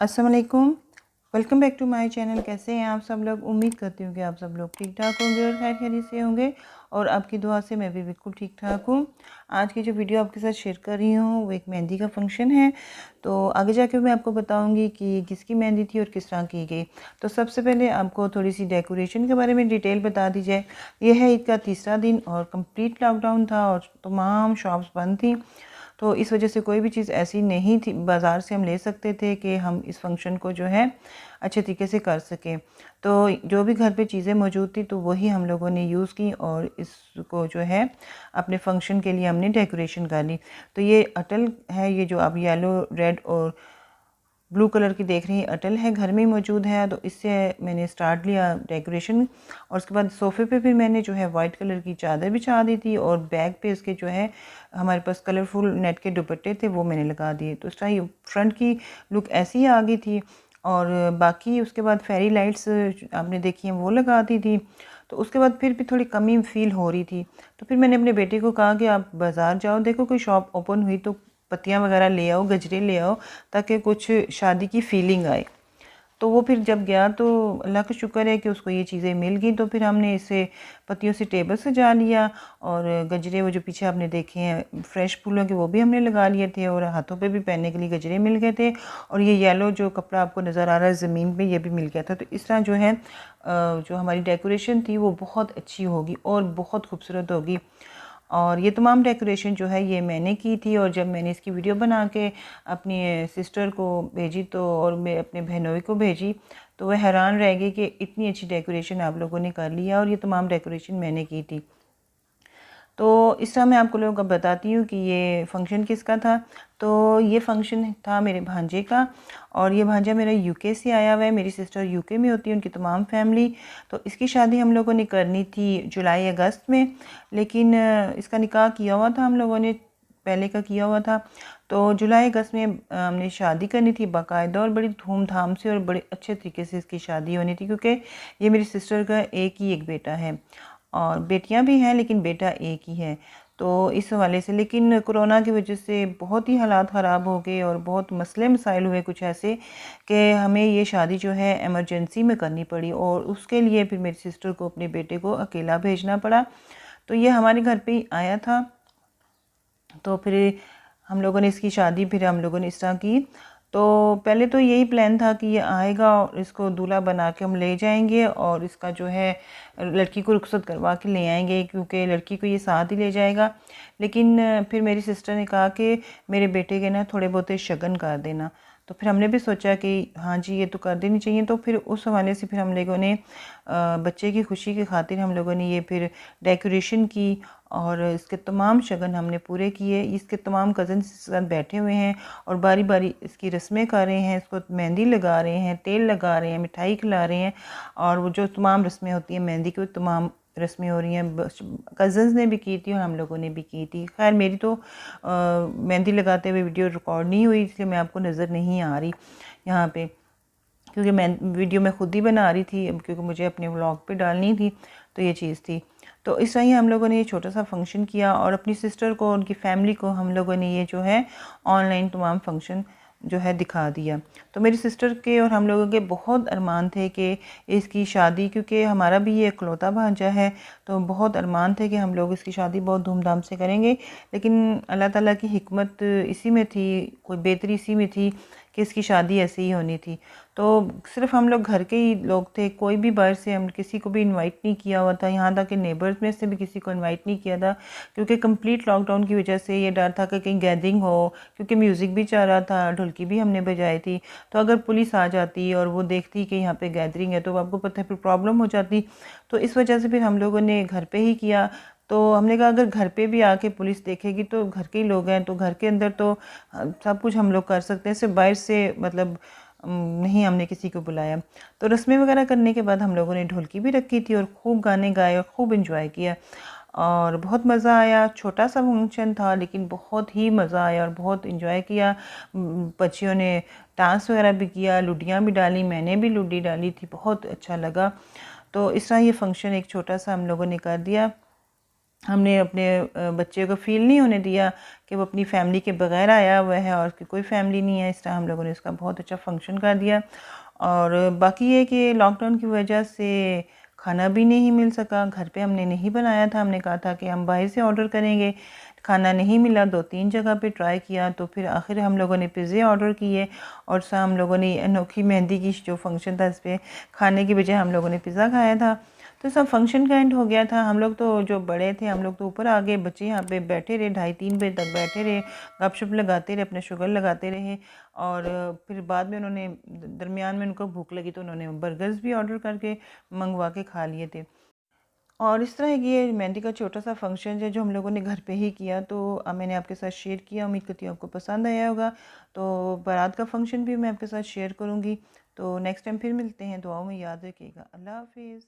अस्सलाम वालेकुम। Welcome back to my channel. कैसे हैं आप सब लोग? उम्मीद करती हूँ कि आप सब लोग ठीक ठाक होंगे और खैर खैरियत से होंगे और आपकी दुआ से मैं भी बिल्कुल ठीक ठाक हूँ। आज की जो वीडियो आपके साथ शेयर कर रही हूँ वो एक मेहंदी का फंक्शन है। तो आगे जाके मैं आपको बताऊँगी कि किसकी मेहंदी थी और किस तरह की गई। तो सबसे पहले आपको थोड़ी सी डेकोरेशन के बारे में डिटेल बता दी जाए। यह है ईद का तीसरा दिन और कंप्लीट लॉकडाउन था और तमाम शॉप्स बंद थी। तो इस वजह से कोई भी चीज़ ऐसी नहीं थी बाज़ार से हम ले सकते थे कि हम इस फंक्शन को जो है अच्छे तरीके से कर सकें। तो जो भी घर पे चीज़ें मौजूद थी तो वही हम लोगों ने यूज़ की और इसको जो है अपने फंक्शन के लिए हमने डेकोरेशन कर ली। तो ये अटल है, ये जो आप येलो रेड और ब्लू कलर की देख रही हैं अटल है, घर में ही मौजूद है। तो इससे मैंने स्टार्ट लिया डेकोरेशन और उसके बाद सोफ़े पे भी मैंने जो है वाइट कलर की चादर बिछा दी थी और बैक पे इसके जो है हमारे पास कलरफुल नेट के दुपट्टे थे वो मैंने लगा दिए। तो इस तरह ये फ्रंट की लुक ऐसी ही आ गई थी और बाकी उसके बाद फेरी लाइट्स आपने देखी हैं वो लगा दी थी। तो उसके बाद फिर भी थोड़ी कमी फ़ील हो रही थी। तो फिर मैंने अपने बेटे को कहा कि आप बाज़ार जाओ, देखो कोई शॉप ओपन हुई तो पत्तियाँ वगैरह ले आओ, गजरे ले आओ ताकि कुछ शादी की फ़ीलिंग आए। तो वो फिर जब गया तो अल्लाह का शुक्र है कि उसको ये चीज़ें मिल गई। तो फिर हमने इसे पत्तियों से टेबल सजा लिया और गजरे वो जो पीछे आपने देखे हैं फ्रेश फूलों के वो भी हमने लगा लिए थे और हाथों पे भी पहनने के लिए गजरे मिल गए थे। और ये येलो जो कपड़ा आपको नज़र आ रहा है ज़मीन पे ये भी मिल गया था। तो इस तरह जो है जो हमारी डेकोरेशन थी वो बहुत अच्छी होगी और बहुत खूबसूरत होगी। और ये तमाम डेकोरेशन जो है ये मैंने की थी और जब मैंने इसकी वीडियो बना के अपनी सिस्टर को भेजी तो और मैं अपने बहनोई को भेजी तो वह हैरान रह गई कि इतनी अच्छी डेकोरेशन आप लोगों ने कर लिया और ये तमाम डेकोरेशन मैंने की थी। तो इस तरह मैं आपको लोगों को बताती हूँ कि ये फ़ंक्शन किसका था। तो ये फ़ंक्शन था मेरे भांजे का और ये भांजा मेरा यूके से आया हुआ है। मेरी सिस्टर यूके में होती है, उनकी तमाम फैमिली। तो इसकी शादी हम लोगों ने करनी थी जुलाई अगस्त में, लेकिन इसका निकाह किया हुआ था हम लोगों ने, पहले का किया हुआ था। तो जुलाई अगस्त में हमने शादी करनी थी बाकायदा और बड़ी धूमधाम से और बड़े अच्छे तरीके से इसकी शादी होनी थी क्योंकि ये मेरी सिस्टर का एक बेटा है और बेटियां भी हैं लेकिन बेटा एक ही है। तो इस हवाले से लेकिन कोरोना की वजह से बहुत ही हालात ख़राब हो गए और बहुत मसले मसाइल हुए कुछ ऐसे कि हमें ये शादी जो है इमरजेंसी में करनी पड़ी और उसके लिए फिर मेरी सिस्टर को अपने बेटे को अकेला भेजना पड़ा। तो ये हमारे घर पे ही आया था। तो फिर हम लोगों ने इसकी शादी फिर हम लोगों ने इस तरह की। तो पहले तो यही प्लान था कि ये आएगा और इसको दूल्हा बना के हम ले जाएंगे और इसका जो है लड़की को रुखसत करवा के ले आएंगे क्योंकि लड़की को ये साथ ही ले जाएगा। लेकिन फिर मेरी सिस्टर ने कहा कि मेरे बेटे के ना थोड़े बहुत शगन कर देना। तो फिर हमने भी सोचा कि हाँ जी ये तो कर देनी चाहिए। तो फिर उस हवाले से फिर हम लोगों ने बच्चे की खुशी की खातिर हम लोगों ने ये फिर डेकोरेशन की और इसके तमाम शगन हमने पूरे किए। इसके तमाम कज़न इसके साथ बैठे हुए हैं और बारी बारी इसकी रस्में कर रहे हैं, इसको मेहंदी लगा रहे हैं, तेल लगा रहे हैं, मिठाई खिला रहे हैं और वो जो तमाम रस्में होती हैं मेहंदी की वो तमाम रस्में हो रही हैं। कज़न्स ने भी की थी और हम लोगों ने भी की थी। खैर मेरी तो मेहंदी लगाते हुए वीडियो रिकॉर्ड नहीं हुई इसलिए मैं आपको नज़र नहीं आ रही यहाँ पे, क्योंकि मैं वीडियो में ख़ुद ही बना रही थी क्योंकि मुझे अपने व्लॉग पे डालनी थी। तो ये चीज़ थी। तो इस तरह ही हम लोगों ने ये छोटा सा फंक्शन किया और अपनी सिस्टर को उनकी फैमिली को हम लोगों ने ये जो है ऑनलाइन तमाम फंक्शन जो है दिखा दिया। तो मेरी सिस्टर के और हम लोगों के बहुत अरमान थे कि इसकी शादी, क्योंकि हमारा भी ये इकलौता भांजा है, तो बहुत अरमान थे कि हम लोग इसकी शादी बहुत धूमधाम से करेंगे। लेकिन अल्लाह ताला की हिकमत इसी में थी, कोई बेहतरी इसी में थी कि इसकी शादी ऐसे ही होनी थी। तो सिर्फ हम लोग घर के ही लोग थे, कोई भी बाहर से हम किसी को भी इनवाइट नहीं किया हुआ था, यहाँ तक कि नेबर्स में से भी किसी को इनवाइट नहीं किया था क्योंकि कंप्लीट लॉकडाउन की वजह से ये डर था कि कहीं गैदरिंग हो, क्योंकि म्यूज़िक भी चल रहा था, ढोलकी भी हमने बजाई थी। तो अगर पुलिस आ जाती और वो देखती कि यहाँ पे गैदरिंग है तो आपको पता है फिर प्रॉब्लम हो जाती। तो इस वजह से फिर हम लोगों ने घर पे ही किया। तो हमने कहा अगर घर पे भी आके पुलिस देखेगी तो घर के ही लोग हैं, तो घर के अंदर तो सब कुछ हम लोग कर सकते हैं, सिर्फ बाहर से मतलब नहीं हमने किसी को बुलाया। तो रस्में वगैरह करने के बाद हम लोगों ने ढोलकी भी रखी थी और खूब गाने गाए और खूब इन्जॉय किया और बहुत मज़ा आया। छोटा सा फंक्शन था लेकिन बहुत ही मज़ा आया और बहुत इन्जॉय किया। बच्चियों ने डांस वगैरह भी किया, लुडियाँ भी डाली, मैंने भी लुडी डाली थी, बहुत अच्छा लगा। तो इस तरह ये फ़ंक्शन एक छोटा सा हम लोगों ने कर दिया हमने अपने बच्चे को फ़ील नहीं होने दिया कि वो अपनी फ़ैमिली के बगैर आया हुआ है और कि कोई फ़ैमिली नहीं है। इस तरह हम लोगों ने इसका बहुत अच्छा फंक्शन कर दिया। और बाकी ये कि लॉकडाउन की वजह से खाना भी नहीं मिल सका, घर पे हमने नहीं बनाया था। हमने कहा था कि हम बाहर से ऑर्डर करेंगे, खाना नहीं मिला। 2-3 जगह पे ट्राई किया तो फिर आखिर हम लोगों ने पिज़्ज़े ऑर्डर किए और हम लोगों ने अनोखी मेहंदी की जो फंक्शन था, इस पे खाने की बजाय हम लोगों ने पिज़्ज़ा खाया था। तो सब फंक्शन का एंड हो गया था। हम लोग तो जो बड़े थे हम लोग तो ऊपर आ गए, बच्चे यहाँ पे बैठे रहे, 2:30-3 बजे तक बैठे रहे, गपशप लगाते रहे, अपने शुगर लगाते रहे। और फिर बाद में उन्होंने दरमियान में उनको भूख लगी तो उन्होंने बर्गर्स भी ऑर्डर करके मंगवा के खा लिए थे। और इस तरह ये मेहंदी का छोटा सा फंक्शन है जो हम लोगों ने घर पे ही किया, तो मैंने आपके साथ शेयर किया। उम्मीद करती हूँ आपको पसंद आया होगा। तो बारात का फंक्शन भी मैं आपके साथ शेयर करूँगी। तो नेक्स्ट टाइम फिर मिलते हैं। दुआओं में याद रखिएगा। अल्लाह हाफिज़।